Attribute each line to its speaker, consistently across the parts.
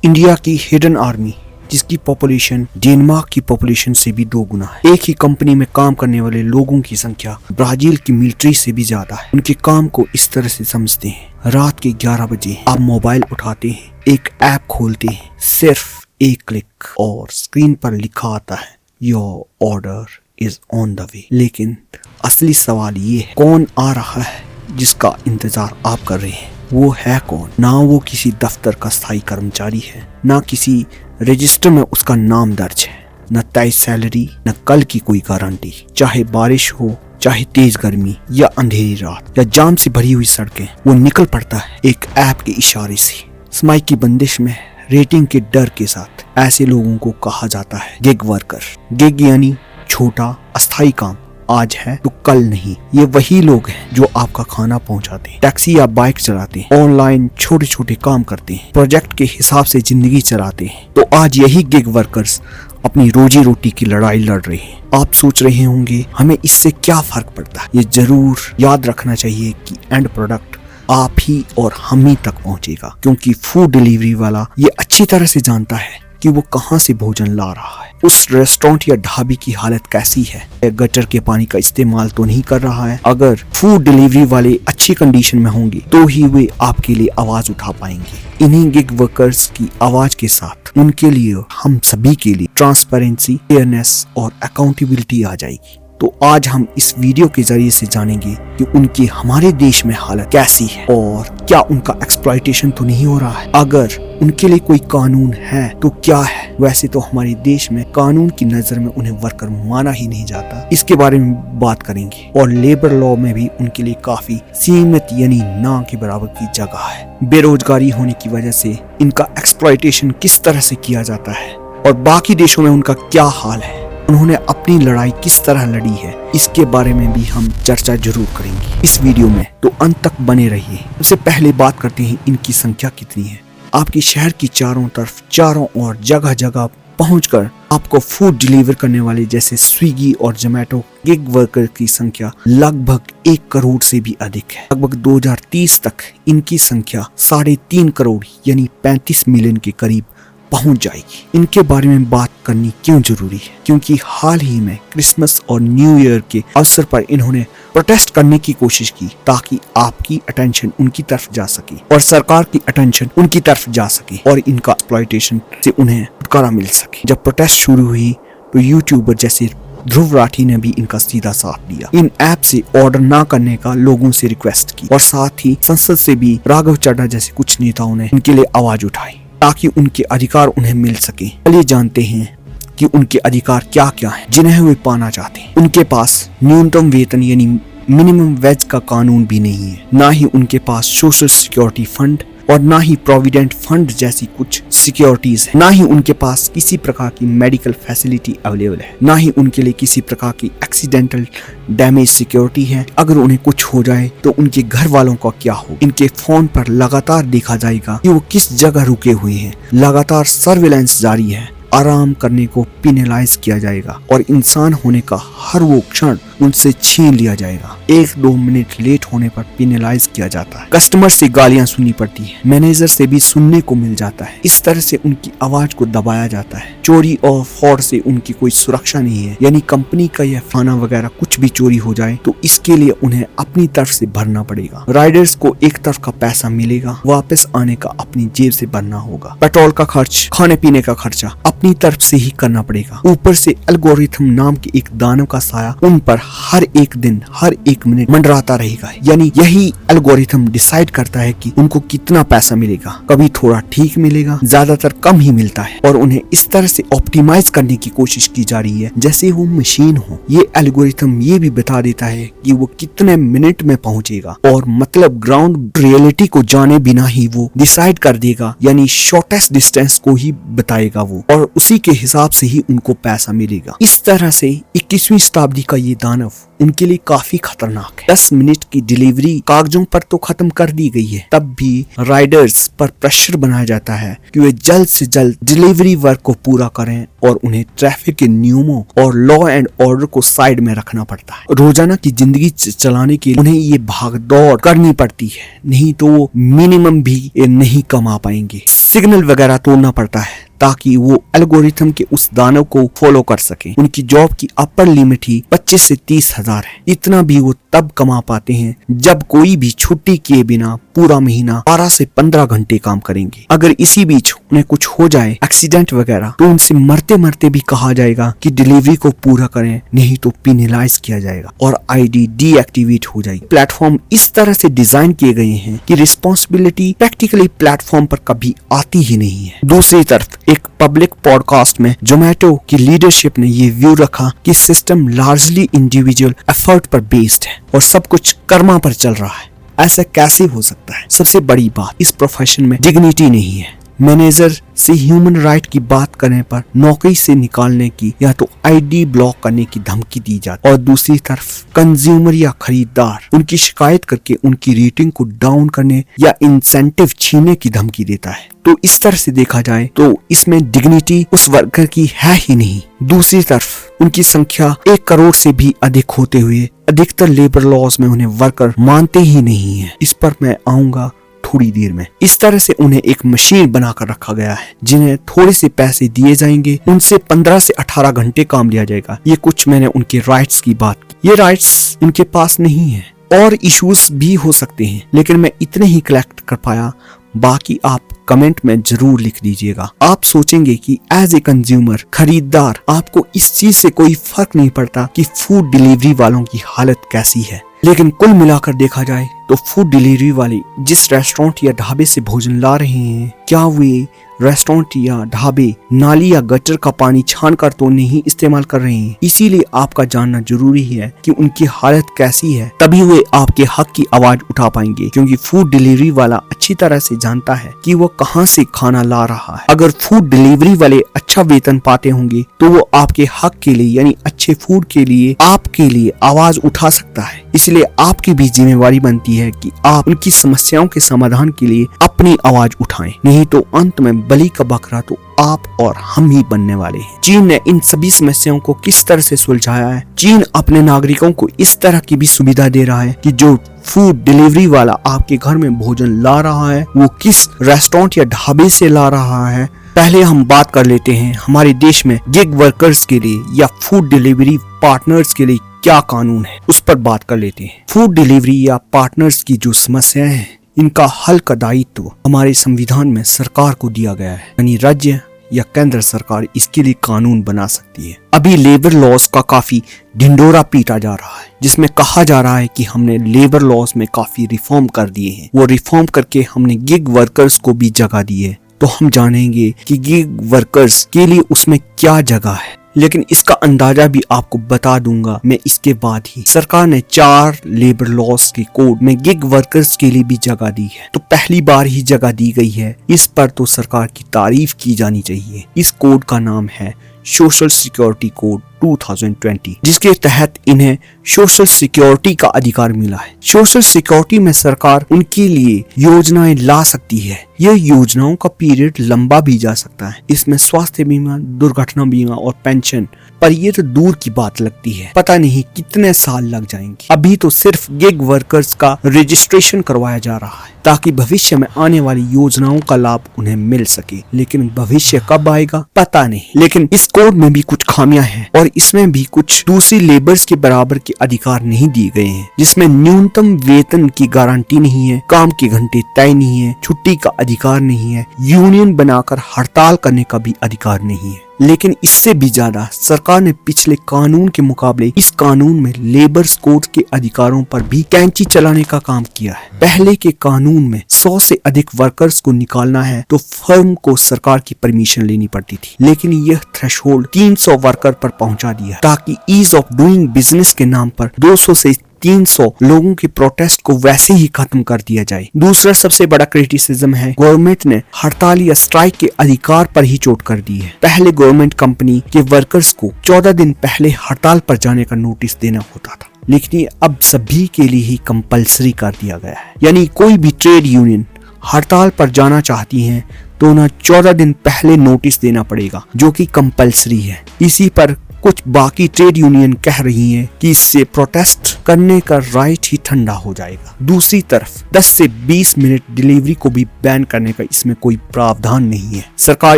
Speaker 1: India की hidden army जिसकी population Denmark की पॉपुलेशन से भी 2 गुना है। एक ही कंपनी में काम करने वाले लोगों की संख्या ब्राजील की मिलिट्री से भी ज्यादा है। उनके काम को इस तरह से समझते हैं, रात के 11 बजे आप मोबाइल उठाते हैं, एक ऐप खोलते हैं, सिर्फ एक क्लिक और स्क्रीन पर लिखा आता है your order is on the way. लेकिन असली सवाल ये है, कौन आ रहा है जिसका इंतजार आप कर रहे हैं? वो है कौन? ना वो किसी दफ्तर का स्थायी कर्मचारी है, ना किसी रजिस्टर में उसका नाम दर्ज है, न तय सैलरी, न कल की कोई गारंटी। चाहे बारिश हो, चाहे तेज गर्मी या अंधेरी रात या जाम से भरी हुई सड़कें, वो निकल पड़ता है एक ऐप के इशारे से। समय की बंदिश में रेटिंग के डर के साथ ऐसे लोगों को कहा जाता है गिग वर्कर। गिग यानी छोटा अस्थायी काम, आज है तो कल नहीं। ये वही लोग हैं जो आपका खाना पहुंचाते हैं, टैक्सी या बाइक चलाते हैं, ऑनलाइन छोटे छोटे काम करते हैं, प्रोजेक्ट के हिसाब से जिंदगी चलाते हैं। तो आज यही गिग वर्कर्स अपनी रोजी रोटी की लड़ाई लड़ रहे हैं। आप सोच रहे होंगे हमें इससे क्या फर्क पड़ता है? ये जरूर याद रखना चाहिए कि एंड प्रोडक्ट आप ही और हम ही तक पहुंचेगा, क्योंकि फूड डिलीवरी वाला ये अच्छी तरह से जानता है कि वो कहां से भोजन ला रहा है, उस रेस्टोरेंट या ढाबे की हालत कैसी है, गटर के पानी का इस्तेमाल तो नहीं कर रहा है। अगर फूड डिलीवरी वाले अच्छी कंडीशन में होंगे तो ही वे आपके लिए आवाज उठा पाएंगे। इन्हीं गिग वर्कर्स की आवाज के साथ उनके लिए, हम सभी के लिए ट्रांसपेरेंसी, फेयरनेस और अकाउंटेबिलिटी आ जाएगी। तो आज हम इस वीडियो के जरिए से जानेंगे कि उनकी हमारे देश में हालत कैसी है और क्या उनका एक्सप्लॉयटेशन तो नहीं हो रहा है। अगर उनके लिए कोई कानून है तो क्या है? वैसे तो हमारे देश में कानून की नजर में उन्हें वर्कर माना ही नहीं जाता, इसके बारे में बात करेंगे। और लेबर लॉ में भी उनके लिए काफी सीमित यानी ना के बराबर की जगह है। बेरोजगारी होने की वजह से इनका एक्सप्लॉयटेशन किस तरह से किया जाता है और बाकी देशों में उनका क्या हाल है, उन्होंने अपनी लड़ाई किस तरह लड़ी है, इसके बारे में भी हम चर्चा जरूर करेंगे इस वीडियो में, तो अंत तक बने रहिए। सबसे पहले बात करते हैं इनकी संख्या कितनी है। आपके शहर की चारों तरफ, चारों ओर, जगह जगह पहुंचकर आपको फूड डिलीवर करने वाले जैसे स्विगी और जोमेटो गिग वर्कर की संख्या लगभग 1 करोड़ से भी अधिक है। लगभग 2030 तक इनकी संख्या 3.5 करोड़ यानी 35 मिलियन के करीब पहुंच जाएगी। इनके बारे में बात करनी क्यों जरूरी है? क्योंकि हाल ही में क्रिसमस और न्यू ईयर के अवसर पर इन्होंने प्रोटेस्ट करने की कोशिश की ताकि आपकी अटेंशन उनकी तरफ जा सके और सरकार की अटेंशन उनकी तरफ जा सके और इनका एक्सप्लॉयटेशन से उन्हें छुटकारा मिल सके। जब प्रोटेस्ट शुरू हुई तो यूट्यूबर जैसे ध्रुव राठी ने भी इनका सीधा साथ दिया। इन ऐप से ऑर्डर ना करने का लोगों से रिक्वेस्ट की और साथ ही संसद से भी राघव चड्ढा जैसे कुछ नेताओं ने इनके लिए आवाज उठाई ताकि उनके अधिकार उन्हें मिल सके। चलिए जानते हैं कि उनके अधिकार क्या क्या हैं जिन्हें वे पाना चाहते हैं। उनके पास न्यूनतम वेतन यानी मिनिमम वेज का कानून भी नहीं है, ना ही उनके पास सोशल सिक्योरिटी फंड और ना ही प्रोविडेंट फंड जैसी कुछ सिक्योरिटीज है, ना ही उनके पास किसी प्रकार की मेडिकल फैसिलिटी अवेलेबल है, ना ही उनके लिए किसी प्रकार की एक्सीडेंटल डैमेज सिक्योरिटी है। अगर उन्हें कुछ हो जाए तो उनके घर वालों का क्या हो? इनके फोन पर लगातार देखा जाएगा कि वो किस जगह रुके हुए हैं, लगातार सर्विलांस जारी है, आराम करने को पिनलाइज किया जाएगा और इंसान होने का हर वो क्षण उनसे छीन लिया जाएगा। 1-2 मिनट लेट होने पर पिनलाइज किया जाता है। कस्टमर से गालियां सुननी पड़ती है, मैनेजर से भी सुनने को मिल जाता है। इस तरह से उनकी आवाज को दबाया जाता है। चोरी और फ्रॉड से उनकी कोई सुरक्षा नहीं है, यानी कंपनी का या खाना वगैरह कुछ भी चोरी हो जाए तो इसके लिए उन्हें अपनी तरफ से भरना पड़ेगा। राइडर्स को एक तरफ का पैसा मिलेगा, वापस आने का अपनी जेब से भरना होगा। पेट्रोल का खर्च, खाने पीने का खर्चा अपनी तरफ से ही करना पड़ेगा। ऊपर से एल्गोरिथम नाम के एक दानव का साया उन पर हर एक दिन, हर एक मिनट मंडराता रहेगा। यानी यही एल्गोरिथम डिसाइड करता है कि उनको कितना पैसा मिलेगा। कभी थोड़ा ठीक मिलेगा, ज्यादातर कम ही मिलता है और उन्हें इस तरह से ऑप्टिमाइज करने की कोशिश की जा रही है जैसे वो मशीन हो। ये एल्गोरिथम ये भी बता देता है कि वो कितने मिनट में पहुंचेगा और मतलब ग्राउंड रियलिटी को जाने बिना ही वो डिसाइड कर देगा, यानी शॉर्टेस्ट डिस्टेंस को ही बताएगा वो, और उसी के हिसाब से ही उनको पैसा मिलेगा। इस तरह से 21वीं शताब्दी का ये दानव उनके लिए काफी खतरनाक है। 10 मिनट की डिलीवरी कागजों पर तो खत्म कर दी गई है, तब भी राइडर्स पर प्रेशर बनाया जाता है कि वे जल्द से जल्द डिलीवरी वर्क को पूरा करें और उन्हें ट्रैफिक के नियमों और लॉ एंड ऑर्डर को साइड में रखना पड़ता है। रोजाना की जिंदगी चलाने के लिए उन्हें ये भाग दौड़ करनी पड़ती है, नहीं तो वो मिनिमम भी नहीं कमा पाएंगे। सिग्नल वगैरह तोड़ना पड़ता है ताकि वो एल्गोरिथम के उस दानव को फॉलो कर सके। उनकी जॉब की अपर लिमिट ही 25 से 30 हजार है। इतना भी वो तब कमा पाते हैं जब कोई भी छुट्टी किए बिना पूरा महीना 12 से 15 घंटे काम करेंगे। अगर इसी बीच उन्हें कुछ हो जाए, एक्सीडेंट वगैरह, तो उनसे मरते मरते भी कहा जाएगा कि डिलीवरी को पूरा करें, नहीं तो पेनलाइज किया जाएगा और आईडी डीएक्टिवेट हो जाएगी। प्लेटफॉर्म इस तरह से डिजाइन किए गए हैं कि रिस्पॉन्सिबिलिटी प्रैक्टिकली प्लेटफॉर्म पर कभी आती ही नहीं है। दूसरी तरफ एक पब्लिक पॉडकास्ट में जोमेटो की लीडरशिप ने ये व्यू रखा कि सिस्टम लार्जली इंडिविजुअल एफर्ट पर बेस्ड है और सब कुछ कर्मा पर चल रहा है। ऐसा कैसे हो सकता है? सबसे बड़ी बात, इस प्रोफेशन में डिग्निटी नहीं है। मैनेजर से ह्यूमन राइट की बात करने पर नौकरी से निकालने की या तो आईडी ब्लॉक करने की धमकी दी जाती, और दूसरी तरफ कंज्यूमर या खरीदार उनकी शिकायत करके उनकी रेटिंग को डाउन करने या इंसेंटिव छीनने की धमकी देता है। तो इस तरह से देखा जाए तो इसमें डिग्निटी उस वर्कर की है ही नहीं। दूसरी तरफ उनकी संख्या 1 करोड़ से भी अधिक होते हुए अधिकतर लेबर लॉज में उन्हें वर्कर मानते ही नहीं है। इस पर मैं आऊंगा थोड़ी देर में। इस तरह से उन्हें एक मशीन बनाकर रखा गया है जिन्हें थोड़े से पैसे दिए जाएंगे, उनसे 15 से 18 घंटे काम लिया जाएगा। ये कुछ मैंने उनके राइट्स की बात की। ये राइट्स उनके पास नहीं है और इश्यूज भी हो सकते हैं, लेकिन मैं इतने ही कलेक्ट कर पाया। बाकी आप कमेंट में जरूर लिख दीजिएगा। आप सोचेंगे कि एज ए कंज्यूमर, खरीदार, आपको इस चीज से कोई फर्क नहीं पड़ता कि फूड डिलीवरी वालों की हालत कैसी है। लेकिन कुल मिलाकर देखा जाए तो फूड डिलीवरी वाले जिस रेस्टोरेंट या ढाबे से भोजन ला रहे हैं, क्या वे रेस्टोरेंट या ढाबे नाली या गटर का पानी छान कर तो नहीं इस्तेमाल कर रहे हैं। इसीलिए आपका जानना जरूरी है कि उनकी हालत कैसी है, तभी वे आपके हक की आवाज उठा पाएंगे। क्योंकि फूड डिलीवरी वाला अच्छी तरह से जानता है कि वो कहां से खाना ला रहा है। अगर फूड डिलीवरी वाले अच्छा वेतन पाते होंगे तो वो आपके हक के लिए, यानी अच्छे फूड के लिए, आपके लिए आवाज उठा सकता है। इसलिए आपकी भी जिम्मेवारी बनती है कि आप उनकी समस्याओं के समाधान के लिए अपनी आवाज उठाएं, नहीं तो अंत में बलि का बकरा तो आप और हम ही बनने वाले हैं। चीन ने इन सभी समस्याओं को किस तरह से सुलझाया है? चीन अपने नागरिकों को इस तरह की भी सुविधा दे रहा है कि जो फूड डिलीवरी वाला आपके घर में भोजन ला रहा है वो किस रेस्टोरेंट या ढाबे से ला रहा है। पहले हम बात कर लेते हैं हमारे देश में गिग वर्कर्स के लिए या फूड डिलीवरी पार्टनर्स के लिए क्या कानून है, उस पर बात कर लेते हैं। फूड डिलीवरी या पार्टनर्स की जो समस्याएं हैं, इनका हल का दायित्व हमारे संविधान में सरकार को दिया गया है, यानी राज्य या केंद्र सरकार इसके लिए कानून बना सकती है। अभी लेबर लॉज का काफी ढिंडोरा पीटा जा रहा है, जिसमें कहा जा रहा है कि हमने लेबर लॉज में काफी रिफॉर्म कर दिए हैं। वो रिफॉर्म करके हमने गिग वर्कर्स को भी जगह दी है। तो हम जानेंगे कि गिग वर्कर्स के लिए उसमें क्या जगह है, लेकिन इसका अंदाजा भी आपको बता दूंगा मैं इसके बाद ही। सरकार ने 4 लेबर लॉज के कोड में गिग वर्कर्स के लिए भी जगह दी है, तो पहली बार ही जगह दी गई है। इस पर तो सरकार की तारीफ की जानी चाहिए। इस कोड का नाम है सोशल सिक्योरिटी कोड 2020, जिसके तहत इन्हें सोशल सिक्योरिटी का अधिकार मिला है। सोशल सिक्योरिटी में सरकार उनके लिए योजनाएं ला सकती है। यह योजनाओं का पीरियड लंबा भी जा सकता है। इसमें स्वास्थ्य बीमा, दुर्घटना बीमा और पेंशन, पर ये तो दूर की बात लगती है। पता नहीं कितने साल लग जाएंगे। अभी तो सिर्फ गिग वर्कर्स का रजिस्ट्रेशन करवाया जा रहा है ताकि भविष्य में आने वाली योजनाओं का लाभ उन्हें मिल सके, लेकिन भविष्य कब आएगा पता नहीं। लेकिन इस कोड में भी कुछ खामियां हैं और इसमें भी कुछ दूसरी लेबर्स के बराबर के अधिकार नहीं दिए गए हैं, जिसमें न्यूनतम वेतन की गारंटी नहीं है, काम के घंटे तय नहीं है, छुट्टी का अधिकार नहीं है, यूनियन बनाकर हड़ताल करने का भी अधिकार नहीं है। लेकिन इससे भी ज्यादा सरकार ने पिछले कानून के मुकाबले इस कानून में लेबर कोड के अधिकारों पर भी कैंची चलाने का काम किया है। पहले के कानून में 100 से अधिक वर्कर्स को निकालना है तो फर्म को सरकार की परमिशन लेनी पड़ती थी, लेकिन यह थ्रेशोल्ड 300 वर्कर पर पहुंचा दिया ताकि ईज ऑफ डूइंग बिजनेस के नाम पर 200 से 300 लोगों के प्रोटेस्ट को वैसे ही खत्म कर दिया जाए। दूसरा सबसे बड़ा क्रिटिसिज्म है गवर्नमेंट ने हड़ताल या स्ट्राइक के अधिकार पर ही चोट कर दी है। पहले गवर्नमेंट कंपनी के वर्कर्स को 14 दिन पहले हड़ताल पर जाने का नोटिस देना होता था, लेकिन ये अब सभी के लिए ही कंपलसरी कर दिया गया है। यानी कोई भी ट्रेड यूनियन हड़ताल पर जाना चाहती है तो उन्हें 14 दिन पहले नोटिस देना पड़ेगा, जो कि कंपलसरी है। इसी पर कुछ बाकी ट्रेड यूनियन कह रही हैं कि इससे प्रोटेस्ट करने का राइट ही ठंडा हो जाएगा। दूसरी तरफ 10 से 20 मिनट डिलीवरी को भी बैन करने का इसमें कोई प्रावधान नहीं है। सरकार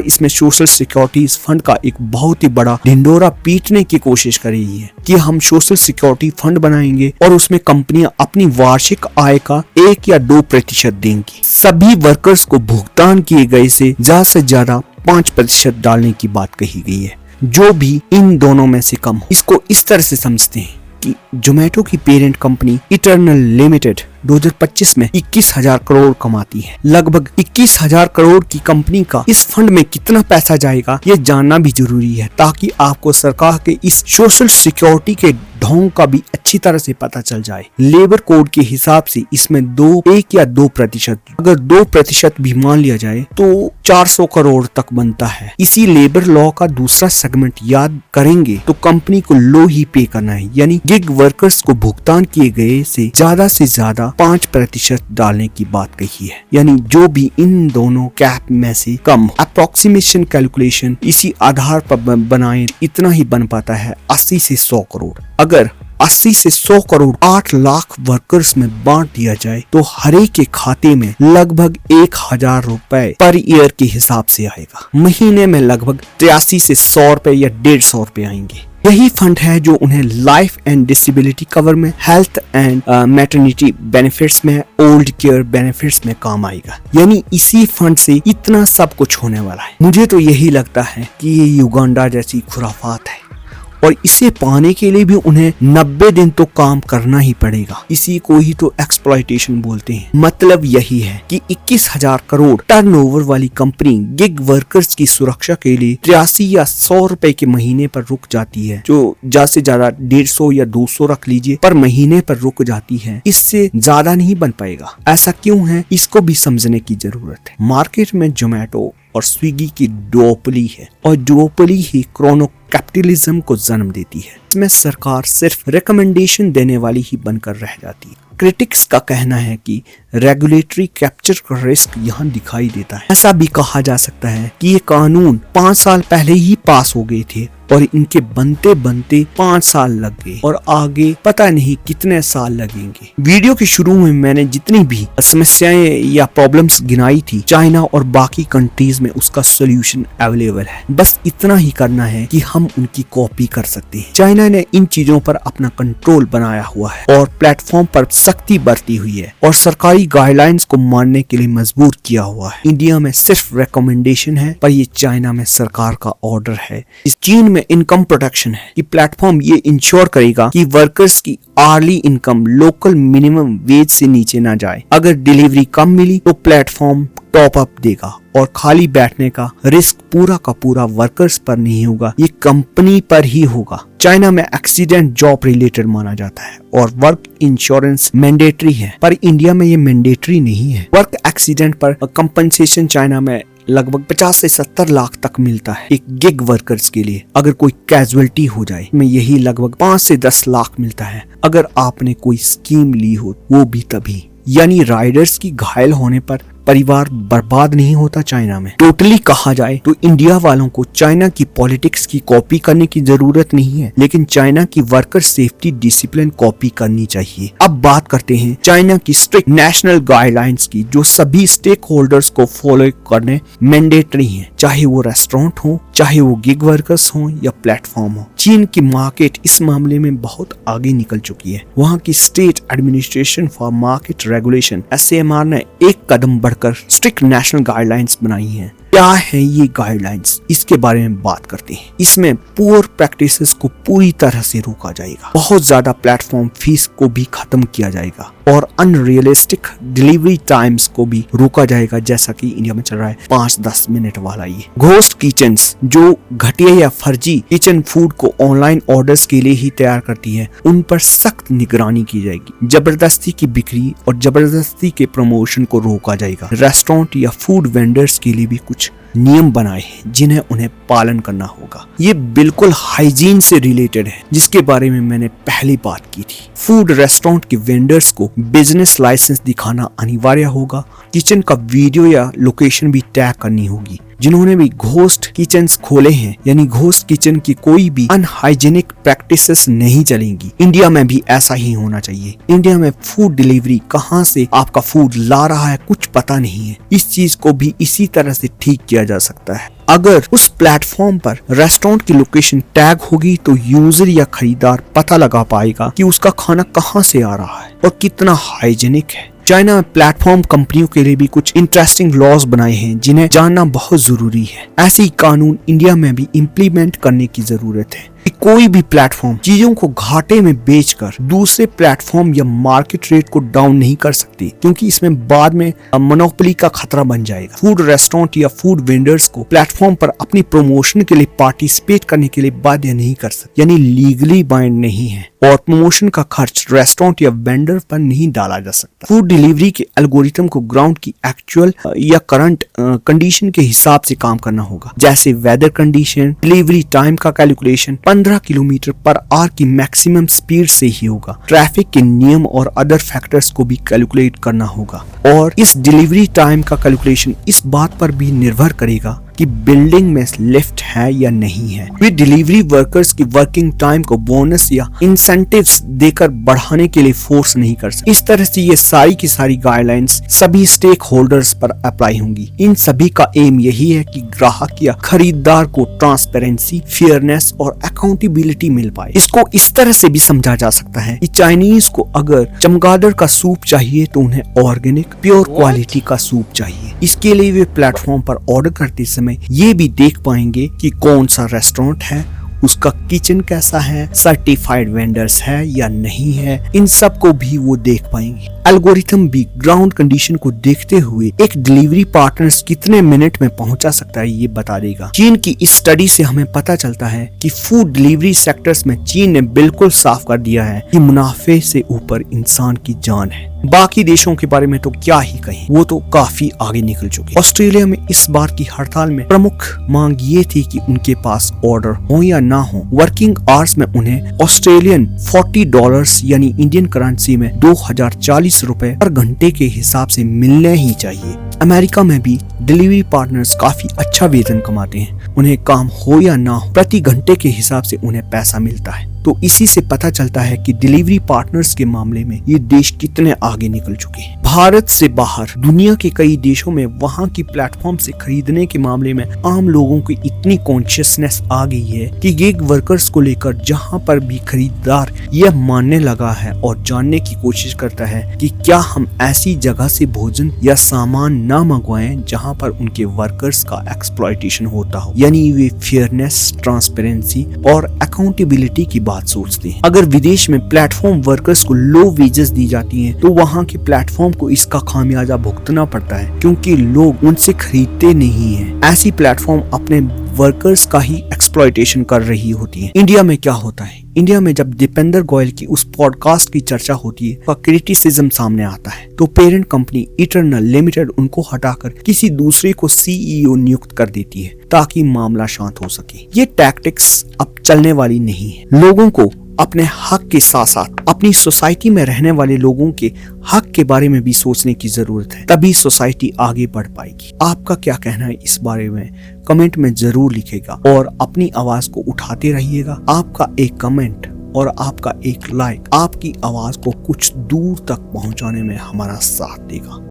Speaker 1: इसमें सोशल सिक्योरिटीज फंड का एक बहुत ही बड़ा ढिंडोरा पीटने की कोशिश कर रही है कि हम सोशल सिक्योरिटी फंड बनाएंगे और उसमें कंपनियां अपनी वार्षिक आय का 1 या 2% देंगी। सभी वर्कर्स को भुगतान किए गए से ज्यादा 5% डालने की बात कही गई है, जो भी इन दोनों में से कम हो। इसको इस तरह से समझते हैं कि जोमेटो की पेरेंट कंपनी इटर्नल लिमिटेड 2025 में 21,000 करोड़ कमाती है। लगभग 21,000 करोड़ की कंपनी का इस फंड में कितना पैसा जाएगा ये जानना भी जरूरी है, ताकि आपको सरकार के इस सोशल सिक्योरिटी के ढोंग का भी अच्छी तरह से पता चल जाए। लेबर कोड के हिसाब से इसमें 1 या 2%, अगर 2% भी मान लिया जाए तो 400 करोड़ तक बनता है। इसी लेबर लॉ का दूसरा सेगमेंट याद करेंगे तो कंपनी को लो ही पे करना है, यानी गिग वर्कर्स को भुगतान किए गए से ज्यादा 5% डालने की बात कही है, यानी जो भी इन दोनों कैप में से कम। अप्रोक्सीमेशन कैलकुलेशन इसी आधार पर बनाए इतना ही बन पाता है 80 से 100 करोड़। अगर 80 से 100 करोड़ 8 लाख वर्कर्स में बांट दिया जाए तो हर एक के खाते में लगभग 1,000 रुपए पर ईयर के हिसाब से आएगा। महीने में लगभग 83 से 100 रुपए या 150 रुपए आएंगे। यही फंड है जो उन्हें लाइफ एंड डिसेबिलिटी कवर में, हेल्थ एंड मैटरनिटी बेनिफिट्स में, ओल्ड केयर बेनिफिट्स में काम आएगा। यानी इसी फंड से इतना सब कुछ होने वाला है। मुझे तो यही लगता है कि ये युगांडा जैसी खुराफात है और इसे पाने के लिए भी उन्हें 90 दिन तो काम करना ही पड़ेगा। इसी को ही तो एक्सप्लॉयटेशन बोलते हैं। मतलब यही है कि 21,000 करोड़ टर्नओवर वाली कंपनी गिग वर्कर्स की सुरक्षा के लिए 83 या 100 रुपए के महीने पर रुक जाती है, जो ज्यादा से ज्यादा 150 या 200 रख लीजिए पर महीने पर रुक जाती है। इससे ज्यादा नहीं बन पाएगा। ऐसा क्यों है, इसको भी समझने की जरूरत है। मार्केट में जोमेटो और स्विगी की डुओपोली है और डुओपोली ही क्रोनो कैपिटलिज्म को जन्म देती है। इसमें सरकार सिर्फ रिकमेंडेशन देने वाली ही बनकर रह जाती है। क्रिटिक्स का कहना है कि रेगुलेटरी कैप्चर का रिस्क यहाँ दिखाई देता है। ऐसा भी कहा जा सकता है कि ये कानून 5 साल पहले ही पास हो गए थे और इनके बनते 5 साल लग गए और आगे पता नहीं कितने साल लगेंगे। वीडियो के शुरू में मैंने जितनी भी समस्याएं या प्रॉब्लम्स गिनाई थी, चाइना और बाकी कंट्रीज में उसका सोल्यूशन अवेलेबल है। बस इतना ही करना है कि हम उनकी कॉपी कर सकते हैं। चाइना ने इन चीजों पर अपना कंट्रोल बनाया हुआ है और प्लेटफॉर्म पर सख्ती बरती हुई है और सरकारी गाइडलाइंस को मानने के लिए मजबूर किया हुआ है। इंडिया में सिर्फ रिकमेंडेशन है पर ये चाइना में सरकार का ऑर्डर है। इस चीन में इनकम प्रोटेक्शन है कि प्लेटफॉर्म ये इंश्योर करेगा कि वर्कर्स की early income local minimum wage से नीचे ना जाए। अगर डिलीवरी कम मिली तो प्लेटफॉर्म टॉप अप देगा और खाली बैठने का रिस्क पूरा का पूरा वर्कर्स पर नहीं होगा, ये कंपनी पर ही होगा। चाइना में एक्सीडेंट जॉब रिलेटेड माना जाता है और वर्क इंश्योरेंस मैंडेटरी है, पर इंडिया में ये मैंडेटरी नहीं है। वर्क एक्सीडेंट पर कंपनसेशन चाइना में लगभग 50 से 70 लाख तक मिलता है एक गिग वर्कर्स के लिए। अगर कोई कैजुअलिटी हो जाए में यही लगभग 5 से 10 लाख मिलता है। अगर आपने कोई स्कीम ली हो वो भी तभी, यानी राइडर्स की घायल होने पर परिवार बर्बाद नहीं होता चाइना में। टोटली कहा जाए तो इंडिया वालों को चाइना की पॉलिटिक्स की कॉपी करने की जरूरत नहीं है, लेकिन चाइना की वर्कर सेफ्टी डिसिप्लिन कॉपी करनी चाहिए। अब बात करते हैं चाइना की स्ट्रिक्ट नेशनल गाइडलाइंस की, जो सभी स्टेक होल्डर्स को फॉलो करने मैंडेटरी है, चाहे वो रेस्टोरेंट हो, चाहे वो गिग वर्कर्स हो या प्लेटफॉर्म हो। चीन की मार्केट इस मामले में बहुत आगे निकल चुकी है। वहाँ की state administration for market regulation SAMR ने एक कदम बढ़कर स्ट्रिक्ट नेशनल गाइडलाइंस बनाई हैं। क्या है ये गाइडलाइंस, इसके बारे में बात करते हैं। इसमें पुअर प्रैक्टिसेस को पूरी तरह से रोका जाएगा, बहुत ज्यादा प्लेटफॉर्म फीस को भी खत्म किया जाएगा और अनरियलिस्टिक डिलीवरी टाइम्स को भी रोका जाएगा, जैसा कि इंडिया में चल रहा है 5-10 मिनट वाला ये घोस्ट किचन्स, जो घटिया या फर्जी किचन फूड को ऑनलाइन ऑर्डर्स के लिए ही तैयार करती है, उन पर सख्त निगरानी की जाएगी। जबरदस्ती की बिक्री और जबरदस्ती के प्रमोशन को रोका जाएगा। रेस्टोरेंट या फूड वेंडर्स के लिए भी कुछ नियम बनाए हैं जिन्हें उन्हें पालन करना होगा। ये बिल्कुल हाइजीन से रिलेटेड है, जिसके बारे में मैंने पहली बात की थी। फूड रेस्टोरेंट के वेंडर्स को बिजनेस लाइसेंस दिखाना अनिवार्य होगा। किचन का वीडियो या लोकेशन भी टैग करनी होगी। जिन्होंने भी घोस्ट किचन्स खोले हैं, यानी घोस्ट किचन की कोई भी अनहाइजेनिक प्रैक्टिसेस नहीं चलेंगी। इंडिया में भी ऐसा ही होना चाहिए। इंडिया में फूड डिलीवरी कहाँ से आपका फूड ला रहा है कुछ पता नहीं है। इस चीज को भी इसी तरह से ठीक किया जा सकता है। अगर उस प्लेटफॉर्म पर रेस्टोरेंट की लोकेशन टैग होगी तो यूजर या खरीदार पता लगा पाएगा कि उसका खाना कहाँ से आ रहा है और कितना हाइजेनिक है। चाइना में प्लेटफॉर्म कंपनियों के लिए भी कुछ इंटरेस्टिंग लॉज बनाए हैं जिन्हें जानना बहुत जरूरी है। ऐसे ही कानून इंडिया में भी इम्प्लीमेंट करने की जरूरत है कि कोई भी प्लेटफॉर्म चीजों को घाटे में बेचकर दूसरे प्लेटफॉर्म या मार्केट रेट को डाउन नहीं कर सकती, क्योंकि इसमें बाद में मोनोपोली का खतरा बन जाएगा। फूड रेस्टोरेंट या फूड वेंडर्स को प्लेटफॉर्म पर अपनी प्रमोशन के लिए पार्टिसिपेट करने के लिए बाध्य नहीं कर सकते, यानी लीगली बाइंड नहीं है, और प्रमोशन का खर्च रेस्टोरेंट या वेंडर पर नहीं डाला जा सकता। फूड डिलीवरी के एल्गोरिथम को ग्राउंड की एक्चुअल या करंट कंडीशन के हिसाब से काम करना होगा, जैसे वेदर कंडीशन, डिलीवरी टाइम का कैलकुलेशन 15 किलोमीटर पर आवर की मैक्सिमम स्पीड से ही होगा। ट्रैफिक के नियम और अदर फैक्टर्स को भी कैलकुलेट करना होगा, और इस डिलीवरी टाइम का कैलकुलेशन इस बात पर भी निर्भर करेगा कि बिल्डिंग में लिफ्ट है या नहीं है। वे डिलीवरी वर्कर्स की वर्किंग टाइम को बोनस या इंसेंटिव्स देकर बढ़ाने के लिए फोर्स नहीं कर सकते। इस तरह से ये सारी की सारी गाइडलाइंस सभी स्टेक होल्डर्स पर अप्लाई होंगी। इन सभी का एम यही है कि ग्राहक या खरीदार को ट्रांसपेरेंसी, फेयरनेस और अकाउंटेबिलिटी मिल पाए। इसको इस तरह से भी समझा जा सकता है कि चाइनीज को अगर चमगादड़ का सूप चाहिए तो उन्हें ऑर्गेनिक प्योर क्वालिटी का सूप चाहिए। इसके लिए वे प्लेटफॉर्म पर ऑर्डर करते समय ये भी देख पाएंगे कि कौन सा रेस्टोरेंट है, उसका किचन कैसा है, सर्टिफाइड वेंडर्स है या नहीं है, इन सब को भी वो देख पाएंगे। एल्गोरिथम भी ग्राउंड कंडीशन को देखते हुए एक डिलीवरी पार्टनर कितने मिनट में पहुंचा सकता है ये बता देगा। चीन की इस स्टडी से हमें पता चलता है कि फूड डिलीवरी सेक्टर्स में चीन ने बिल्कुल साफ कर दिया है कि मुनाफे से ऊपर इंसान की जान है। बाकी देशों के बारे में तो क्या ही कहें, वो तो काफी आगे निकल चुके। ऑस्ट्रेलिया में इस बार की हड़ताल में प्रमुख मांग ये थी कि उनके पास ऑर्डर हो या ना हो, वर्किंग आवर्स में उन्हें ऑस्ट्रेलियन $40 यानी इंडियन करेंसी में 2040 रुपए पर घंटे के हिसाब से मिलने ही चाहिए। अमेरिका में भी डिलीवरी पार्टनर्स काफी अच्छा वेतन कमाते हैं। उन्हें काम हो या ना हो, प्रति घंटे के हिसाब से उन्हें पैसा मिलता है। तो इसी से पता चलता है कि डिलीवरी पार्टनर्स के मामले में ये देश कितने आगे निकल चुके हैं। भारत से बाहर दुनिया के कई देशों में वहाँ की प्लेटफॉर्म से खरीदने के मामले में आम लोगों की इतनी कॉन्शियसनेस आ गई है कि गिग वर्कर्स को लेकर जहाँ पर भी खरीदार यह मानने लगा है और जानने की कोशिश करता है कि क्या हम ऐसी जगह से भोजन या सामान ना मंगवाएं जहाँ पर उनके वर्कर्स का एक्सप्लॉयटेशन होता हो, यानी वे फेयरनेस, ट्रांसपेरेंसी और अकाउंटेबिलिटी की बात सोचते हैं। अगर विदेश में प्लेटफॉर्म वर्कर्स को लो वेजेस दी जाती हैं तो वहाँ के प्लेटफॉर्म को इसका खामियाजा भुगतना पड़ता है, क्योंकि लोग उनसे खरीदते नहीं हैं। ऐसी प्लेटफॉर्म अपने वर्कर्स का ही एक्सप्लॉयटेशन कर रही होती है। इंडिया में क्या होता है? इंडिया में जब दीपेंद्र गोयल की उस पॉडकास्ट की चर्चा होती है, का क्रिटिसिज्म सामने आता है, तो पेरेंट कंपनी इटरनल लिमिटेड उनको हटाकर किसी दूसरे को सीईओ नियुक्त कर देती है ताकि मामला शांत हो सके। ये टैक्टिक्स अब चलने वाली नहीं है। लोगों को अपने हक के साथ साथ अपनी सोसाइटी में रहने वाले लोगों के हक के बारे में भी सोचने की जरूरत है, तभी सोसाइटी आगे बढ़ पाएगी। आपका क्या कहना है इस बारे में? कमेंट में जरूर लिखिएगा और अपनी आवाज को उठाते रहिएगा। आपका एक कमेंट और आपका एक लाइक आपकी आवाज को कुछ दूर तक पहुंचाने में हमारा साथ देगा।